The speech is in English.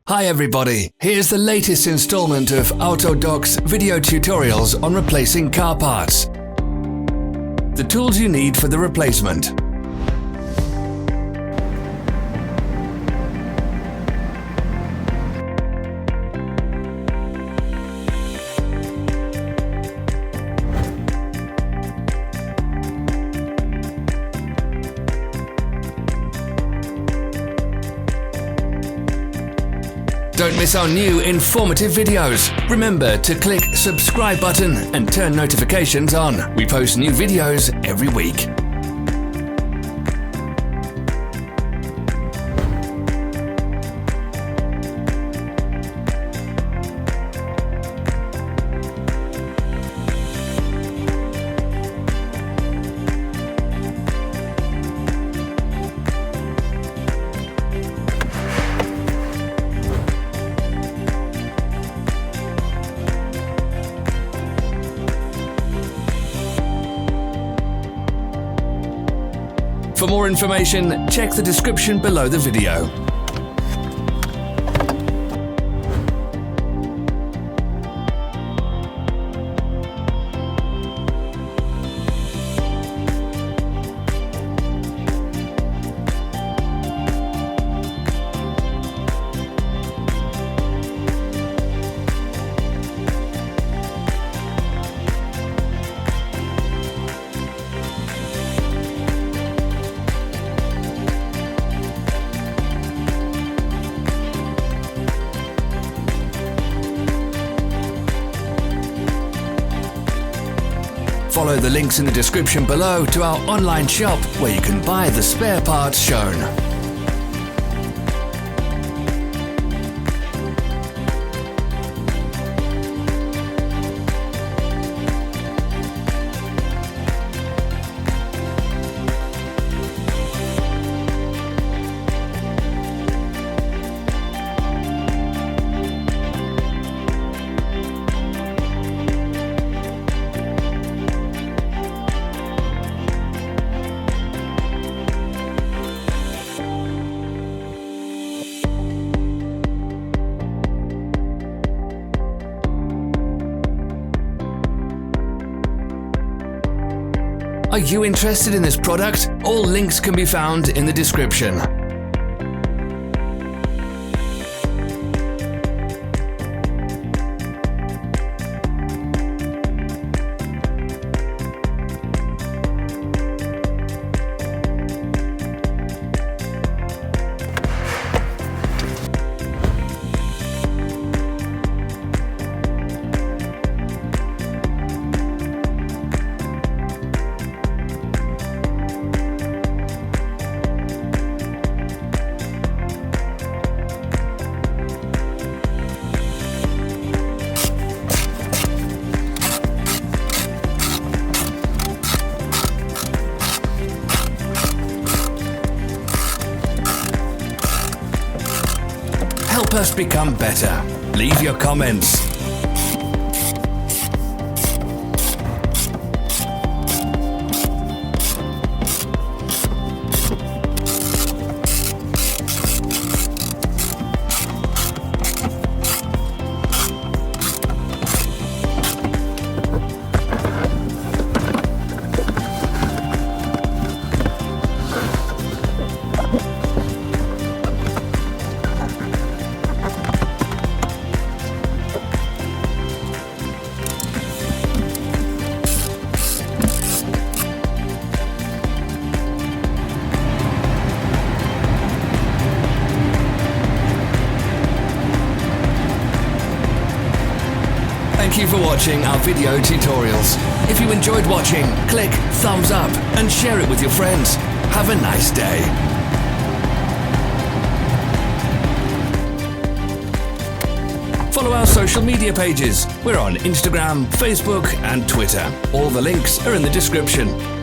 Hi everybody, here's the latest installment of Autodoc's video tutorials on replacing car parts. The tools you need for the replacement. Don't miss our new informative videos. Remember to click subscribe button and turn notifications on. We post new videos every week. For more information, check the description below the video. Follow the links in the description below to our online shop where you can buy the spare parts shown. Are you interested in this product? All links can be found in the description. Help us become better. Leave your comments. Thank you for watching our video tutorials. If you enjoyed watching, click thumbs up and share it with your friends. Have a nice day. Follow our social media pages. We're on Instagram, Facebook and Twitter. All the links are in the description.